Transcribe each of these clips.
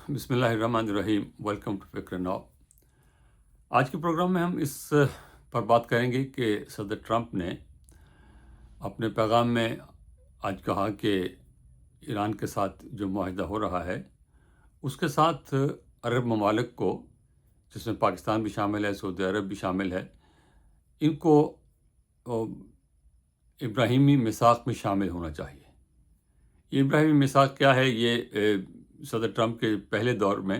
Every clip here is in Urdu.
بسم اللہ الرحمن الرحیم، ویلکم ٹو فکر ناؤ۔ آج کے پروگرام میں ہم اس پر بات کریں گے کہ صدر ٹرمپ نے اپنے پیغام میں آج کہا کہ ایران کے ساتھ جو معاہدہ ہو رہا ہے اس کے ساتھ عرب ممالک کو، جس میں پاکستان بھی شامل ہے، سعودی عرب بھی شامل ہے، ان کو ابراہیمی میثاق میں شامل ہونا چاہیے۔ یہ ابراہیمی میثاق کیا ہے؟ یہ صدر ٹرمپ کے پہلے دور میں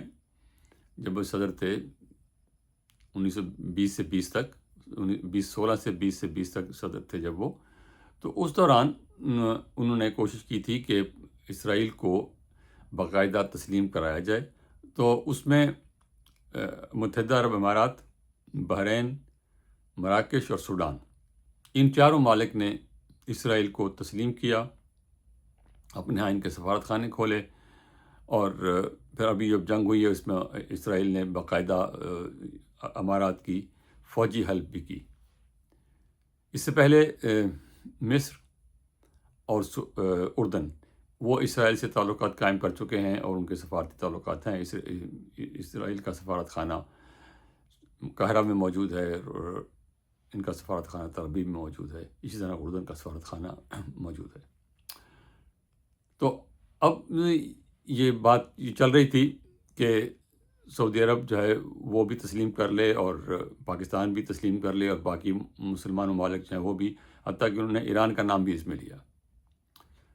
جب وہ صدر تھے 1920 سے 20 تک، 16 سے 20 تک صدر تھے جب وہ، تو اس دوران انہوں نے کوشش کی تھی کہ اسرائیل کو باقاعدہ تسلیم کرایا جائے۔ تو اس میں متحدہ عرب امارات، بحرین، مراکش اور سوڈان، ان چاروں ممالک نے اسرائیل کو تسلیم کیا، اپنے ہاں ان کے سفارت خانے کھولے، اور پھر ابھی جب جنگ ہوئی ہے اس میں اسرائیل نے باقاعدہ امارات کی فوجی حلف بھی کی۔ اس سے پہلے مصر اور اردن وہ اسرائیل سے تعلقات قائم کر چکے ہیں، اور ان کے سفارتی تعلقات ہیں۔ اسرائیل کا سفارت خانہ قاہرہ میں موجود ہے، اور ان کا سفارت خانہ تل ابیب میں موجود ہے، اسی طرح اردن کا سفارت خانہ موجود ہے۔ تو اب یہ بات چل رہی تھی کہ سعودی عرب جو ہے وہ بھی تسلیم کر لے، اور پاکستان بھی تسلیم کر لے، اور باقی مسلمان ممالک جو ہیں وہ بھی، حتیٰ کہ انہوں نے ایران کا نام بھی اس میں لیا۔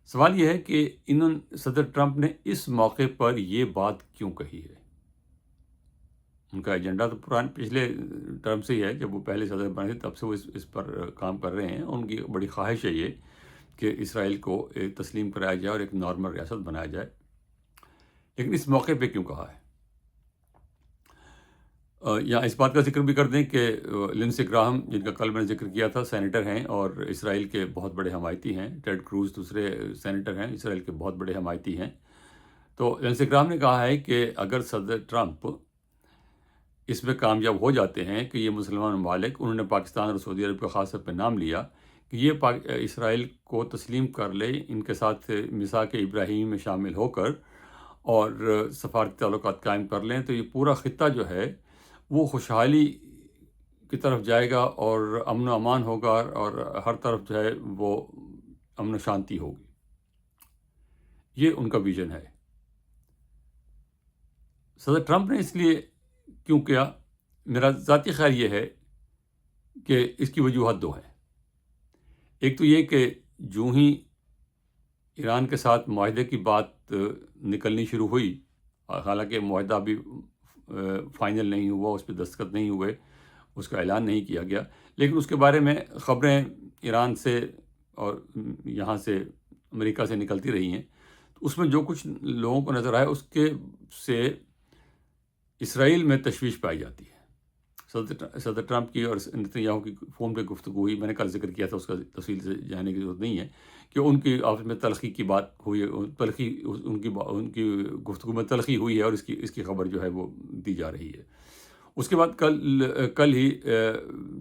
سوال یہ ہے کہ صدر ٹرمپ نے اس موقع پر یہ بات کیوں کہی ہے؟ ان کا ایجنڈا تو پچھلے ٹرم سے ہی ہے، جب وہ پہلے صدر بنے تھے تب سے وہ اس پر کام کر رہے ہیں۔ ان کی بڑی خواہش ہے یہ کہ اسرائیل کو تسلیم کرایا جائے اور ایک نارمل ریاست بنایا جائے، لیکن اس موقع پہ کیوں کہا ہے؟ یا اس بات کا ذکر بھی کر دیں کہ لنسے گراہم، جن کا کل میں نے ذکر کیا تھا، سینیٹر ہیں اور اسرائیل کے بہت بڑے حمایتی ہیں۔ ٹیڈ کروز دوسرے سینیٹر ہیں، اسرائیل کے بہت بڑے حمایتی ہیں۔ تو لنسے گراہم نے کہا ہے کہ اگر صدر ٹرمپ اس میں کامیاب ہو جاتے ہیں کہ یہ مسلمان ممالک، انہوں نے پاکستان اور سعودی عرب کا خاص طور پہ نام لیا، کہ یہ اسرائیل کو تسلیم کر لے، ان کے ساتھ میثاق ابراہیمی میں شامل ہو کر اور سفارتی تعلقات قائم کر لیں، تو یہ پورا خطہ جو ہے وہ خوشحالی کی طرف جائے گا، اور امن و امان ہوگا، اور ہر طرف جو ہے وہ امن و شانتی ہوگی۔ یہ ان کا ویژن ہے۔ صدر ٹرمپ نے اس لیے کیوں کیا؟ میرا ذاتی خیال یہ ہے کہ اس کی وجوہات دو ہیں۔ ایک تو یہ کہ جو ہی ایران کے ساتھ معاہدے کی بات نکلنی شروع ہوئی، حالانکہ معاہدہ ابھی فائنل نہیں ہوا، اس پہ دستخط نہیں ہوئے، اس کا اعلان نہیں کیا گیا، لیکن اس کے بارے میں خبریں ایران سے اور یہاں سے امریکہ سے نکلتی رہی ہیں، تو اس میں جو کچھ لوگوں کو نظر آیا اس کے سے اسرائیل میں تشویش پائی جاتی ہے۔ صدر ٹرمپ کی اور نتنیاہو کی فون پہ گفتگو ہوئی، میں نے کل ذکر کیا تھا، اس کا تفصیل سے جانے کی ضرورت نہیں ہے، کہ ان کی آپس میں تلخی کی بات ہوئی، تلخی ان کی گفتگو میں تلخی ہوئی ہے، اور اس کی خبر جو ہے وہ دی جا رہی ہے۔ اس کے بعد کل ہی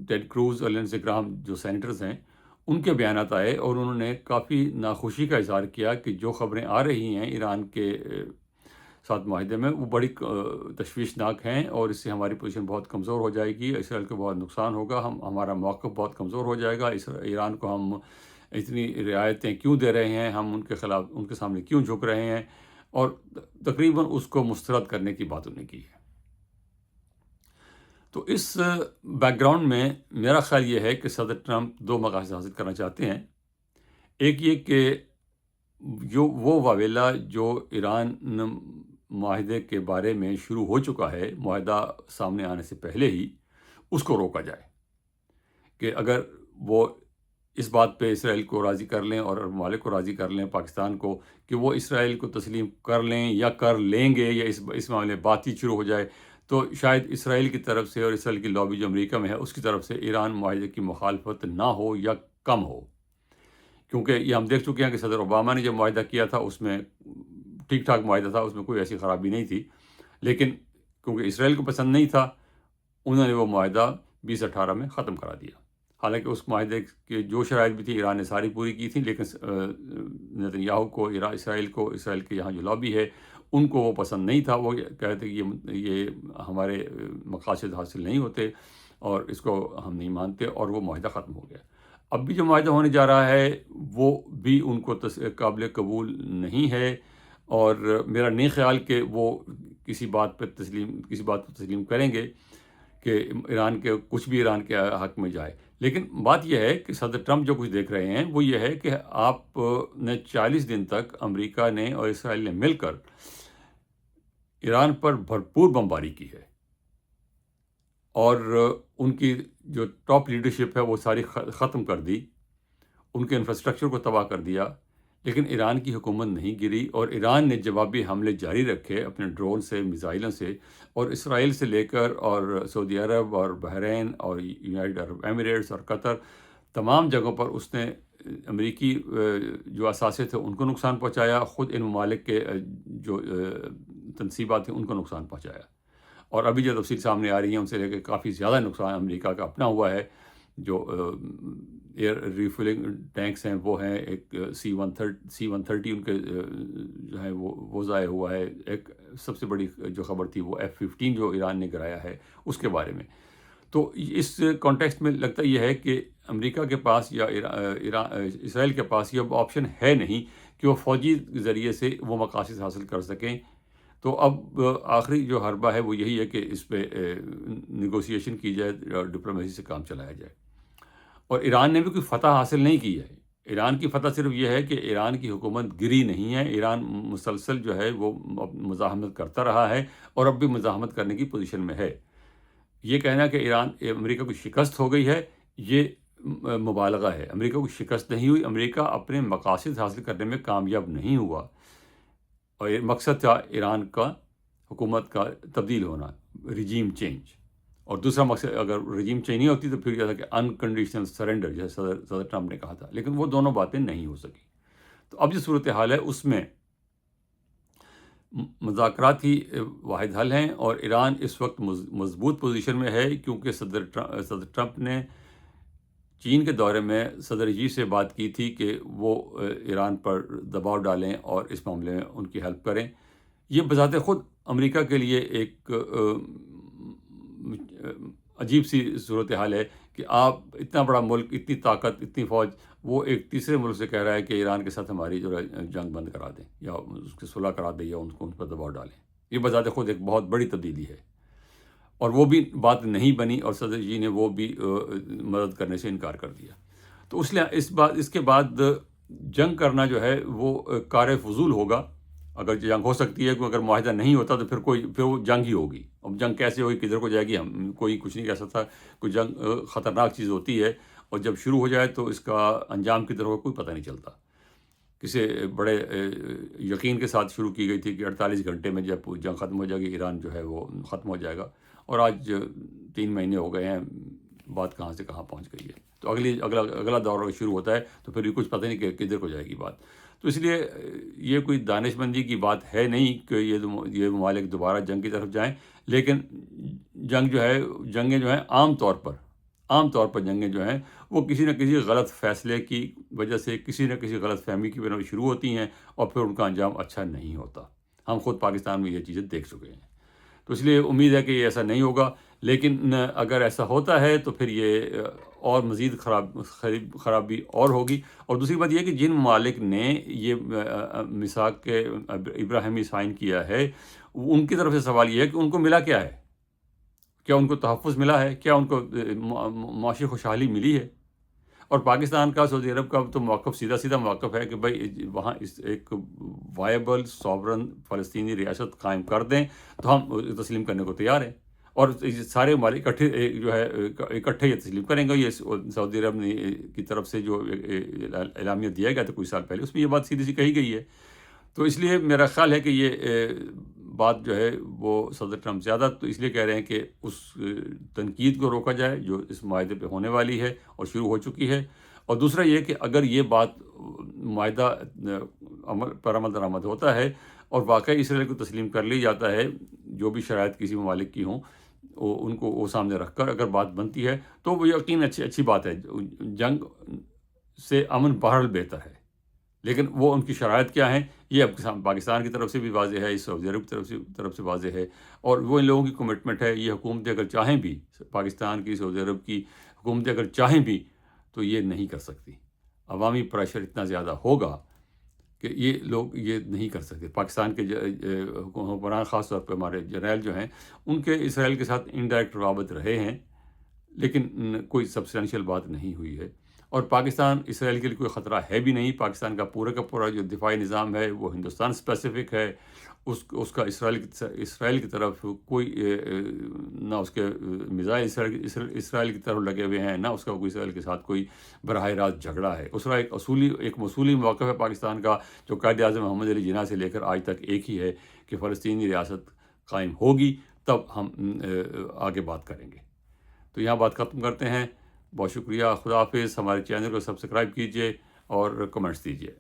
ٹیڈ کروز اور لنسے گراہم جو سینیٹرز ہیں، ان کے بیانات آئے، اور انہوں نے کافی ناخوشی کا اظہار کیا کہ جو خبریں آ رہی ہیں ایران کے ساتھ معاہدے میں، وہ بڑی تشویشناک ہیں، اور اس سے ہماری پوزیشن بہت کمزور ہو جائے گی، اسرائیل کو بہت نقصان ہوگا، ہمارا موقف بہت کمزور ہو جائے گا، ایران کو ہم اتنی رعایتیں کیوں دے رہے ہیں، ہم ان کے خلاف، ان کے سامنے کیوں جھک رہے ہیں، اور تقریباً اس کو مسترد کرنے کی بات انہوں نے کی ہے۔ تو اس بیک گراؤنڈ میں میرا خیال یہ ہے کہ صدر ٹرمپ دو مقاصد حاصل کرنا چاہتے ہیں۔ ایک یہ کہ وہ واویلا جو ایران معاہدے کے بارے میں شروع ہو چکا ہے، معاہدہ سامنے آنے سے پہلے ہی، اس کو روکا جائے، کہ اگر وہ اس بات پہ اسرائیل کو راضی کر لیں اور ممالک کو راضی کر لیں، پاکستان کو، کہ وہ اسرائیل کو تسلیم کر لیں یا کر لیں گے، یا اس معاملے میں بات چیت شروع ہو جائے، تو شاید اسرائیل کی طرف سے اور اسرائیل کی لابی جو امریکہ میں ہے اس کی طرف سے ایران معاہدے کی مخالفت نہ ہو یا کم ہو۔ کیونکہ یہ ہم دیکھ چکے ہیں کہ صدر اوباما نے جو معاہدہ کیا تھا اس میں ٹھیک ٹھاک معاہدہ تھا، اس میں کوئی ایسی خرابی نہیں تھی، لیکن کیونکہ اسرائیل کو پسند نہیں تھا، انہوں نے وہ معاہدہ 2018 میں ختم کرا دیا۔ حالانکہ اس معاہدے کے جو شرائط بھی تھی ایران نے ساری پوری کی تھی، لیکن نتنیاہو کو، اسرائیل کے یہاں جو لابی ہے ان کو وہ پسند نہیں تھا، وہ کہتے کہ یہ ہمارے مقاصد حاصل نہیں ہوتے اور اس کو ہم نہیں مانتے، اور وہ معاہدہ ختم ہو گیا۔ اب بھی جو معاہدہ ہونے جا رہا ہے وہ بھی ان کو قابل قبول نہیں ہے، اور میرا نہیں خیال کہ وہ کسی بات کو تسلیم کریں گے کہ ایران کے کچھ بھی ایران کے حق میں جائے۔ لیکن بات یہ ہے کہ صدر ٹرمپ جو کچھ دیکھ رہے ہیں وہ یہ ہے کہ آپ نے 40 دن تک امریکہ نے اور اسرائیل نے مل کر ایران پر بھرپور بمباری کی ہے، اور ان کی جو ٹاپ لیڈرشپ ہے وہ ساری ختم کر دی، ان کے انفراسٹرکچر کو تباہ کر دیا، لیکن ایران کی حکومت نہیں گری، اور ایران نے جوابی حملے جاری رکھے اپنے ڈرون سے، میزائلوں سے، اور اسرائیل سے لے کر اور سعودی عرب اور بحرین اور یونائیٹڈ عرب ایمریٹس اور قطر، تمام جگہوں پر اس نے امریکی جو اثاثے تھے ان کو نقصان پہنچایا، خود ان ممالک کے جو تنصیبات تھیں ان کو نقصان پہنچایا، اور ابھی جو تفصیل سامنے آ رہی ہیں ان سے لے کے کافی زیادہ نقصان امریکہ کا اپنا ہوا ہے۔ جو ایئر ریفلنگ ٹینکس ہیں وہ ہیں، ایک C-130 ان کے جو ہے وہ ضائع ہوا ہے۔ ایک سب سے بڑی جو خبر تھی وہ F-15 جو ایران نے گرایا ہے اس کے بارے میں۔ تو اس کانٹیکسٹ میں لگتا یہ ہے کہ امریکہ کے پاس یا اسرائیل کے پاس یہ آپشن ہے نہیں کہ وہ فوجی ذریعے سے وہ مقاصد حاصل کر سکیں۔ تو اب آخری جو حربہ ہے وہ یہی ہے کہ اس پہ نیگوسیشن کی جائے اور ڈپلومیسی سے کام چلایا جائے، اور ایران نے بھی کوئی فتح حاصل نہیں کی ہے۔ ایران کی فتح صرف یہ ہے کہ ایران کی حکومت گری نہیں ہے، ایران مسلسل جو ہے وہ مزاحمت کرتا رہا ہے اور اب بھی مزاحمت کرنے کی پوزیشن میں ہے۔ یہ کہنا کہ امریکہ کو شکست ہو گئی ہے، یہ مبالغہ ہے۔ امریکہ کو شکست نہیں ہوئی، امریکہ اپنے مقاصد حاصل کرنے میں کامیاب نہیں ہوا، اور یہ مقصد تھا ایران کا حکومت کا تبدیل ہونا، رجیم چینج۔ اور دوسرا مقصد اگر رجیم چینج نہیں ہوتی تو پھر یہ تھا کہ انکنڈیشنل سرنڈر، جیسے صدر ٹرمپ نے کہا تھا، لیکن وہ دونوں باتیں نہیں ہو سکی۔ تو اب جو صورتحال ہے اس میں مذاکرات ہی واحد حل ہیں، اور ایران اس وقت مضبوط پوزیشن میں ہے، کیونکہ صدر ٹرمپ نے چین کے دورے میں صدر جی سے بات کی تھی کہ وہ ایران پر دباؤ ڈالیں اور اس معاملے میں ان کی ہیلپ کریں۔ یہ بذات خود امریکہ کے لیے ایک عجیب سی صورتحال ہے کہ آپ اتنا بڑا ملک، اتنی طاقت، اتنی فوج، وہ ایک تیسرے ملک سے کہہ رہا ہے کہ ایران کے ساتھ ہماری جو جنگ بند کرا دیں یا اس کی صلح کرا دیں یا ان پر دباؤ ڈالیں۔ یہ بذات خود ایک بہت بڑی تبدیلی ہے، اور وہ بھی بات نہیں بنی، اور صدر جی نے وہ بھی مدد کرنے سے انکار کر دیا۔ تو اس کے بعد جنگ کرنا جو ہے وہ کار فضول ہوگا۔ اگر جنگ ہو سکتی ہے، اگر معاہدہ نہیں ہوتا تو پھر وہ جنگ ہی ہوگی۔ اب جنگ کیسے ہوگی، کدھر کو جائے گی، ہم کوئی کچھ نہیں کہہ سکتا۔ کوئی جنگ خطرناک چیز ہوتی ہے، اور جب شروع ہو جائے تو اس کا انجام کی طرف کوئی پتہ نہیں چلتا۔ کسی بڑے یقین کے ساتھ شروع کی گئی تھی کہ 48 گھنٹے میں جب جنگ ختم ہو جائے گی، ایران جو ہے وہ ختم ہو جائے گا، اور آج 3 مہینے ہو گئے ہیں، بات کہاں سے کہاں پہنچ گئی ہے۔ تو اگلا دور شروع ہوتا ہے تو پھر بھی کچھ پتہ نہیں کہ کدھر کو جائے گی بات۔ تو اس لیے یہ کوئی دانش مندی کی بات ہے نہیں کہ یہ ممالک دوبارہ جنگ کی طرف جائیں، لیکن جنگیں جو ہیں عام طور پر جنگیں جو ہیں وہ کسی نہ کسی غلط فیصلے کی وجہ سے، کسی نہ کسی غلط فہمی کی وجہ سے شروع ہوتی ہیں، اور پھر ان کا انجام اچھا نہیں ہوتا۔ ہم خود پاکستان میں یہ چیزیں دیکھ چکے ہیں۔ تو اس لیے امید ہے کہ یہ ایسا نہیں ہوگا، لیکن اگر ایسا ہوتا ہے تو پھر یہ اور مزید خرابی اور ہوگی۔ اور دوسری بات یہ کہ جن ممالک نے یہ میثاق ابراہیمی سائن کیا ہے، ان کی طرف سے سوال یہ ہے کہ ان کو ملا کیا ہے؟ کیا ان کو تحفظ ملا ہے؟ کیا ان کو معاشی خوشحالی ملی ہے؟ اور پاکستان کا، سعودی عرب کا تو موقف سیدھا موقف ہے کہ بھائی وہاں ایک وائبل سوورن فلسطینی ریاست قائم کر دیں تو ہم تسلیم کرنے کو تیار ہیں، اور سارے ممالک اکٹھے یہ تسلیم کریں گے۔ یہ سعودی عرب کی طرف سے جو اعلامیہ دیا گیا تھا کچھ سال پہلے، اس میں یہ بات سیدھی سی کہی گئی ہے۔ تو اس لیے میرا خیال ہے کہ یہ بات جو ہے وہ صدر ٹرمپ زیادہ تو اس لیے کہہ رہے ہیں کہ اس تنقید کو روکا جائے جو اس معاہدے پہ ہونے والی ہے اور شروع ہو چکی ہے، اور دوسرا یہ کہ اگر یہ بات معاہدہ عمل درآمد ہوتا ہے اور واقعی اسرائیل کو تسلیم کر لی جاتا ہے، جو بھی شرائط کسی ممالک کی ہوں ان کو وہ سامنے رکھ کر اگر بات بنتی ہے تو وہ یقین اچھی بات ہے۔ جنگ سے امن بہرحال بہتر ہے، لیکن وہ ان کی شرائط کیا ہیں یہ اب پاکستان کی طرف سے بھی واضح ہے، سعودی عرب کی طرف سے واضح ہے، اور وہ ان لوگوں کی کمٹمنٹ ہے. یہ حکومتیں اگر چاہیں بھی، پاکستان کی، سعودی عرب کی حکومتیں اگر چاہیں بھی تو یہ نہیں کر سکتی. عوامی پریشر اتنا زیادہ ہوگا کہ یہ لوگ یہ نہیں کر سکتے. پاکستان کے حکمران، خاص طور پہ ہمارے جرنیل جو ہیں، ان کے اسرائیل کے ساتھ انڈائریکٹ روابط رہے ہیں، لیکن کوئی سبسٹینشیل بات نہیں ہوئی ہے. اور پاکستان اسرائیل کے لیے کوئی خطرہ ہے بھی نہیں. پاکستان کا پورا جو دفاعی نظام ہے وہ ہندوستان اسپیسیفک ہے. اس کا اسرائیل کی طرف کوئی نہ اس کے میزائل اسرائیل کی طرف لگے ہوئے ہیں، نہ اس کا کوئی اسرائیل کے ساتھ کوئی براہ راست جھگڑا ہے. اس کا ایک اصولی موقف ہے پاکستان کا، جو قائد اعظم محمد علی جناح سے لے کر آج تک ایک ہی ہے کہ فلسطینی ریاست قائم ہوگی تب ہم آگے بات کریں گے. تو یہاں بات ختم کرتے ہیں. بہت شکریہ. خدا حافظ. ہمارے چینل کو سبسکرائب کیجیے اور کمنٹس دیجیے.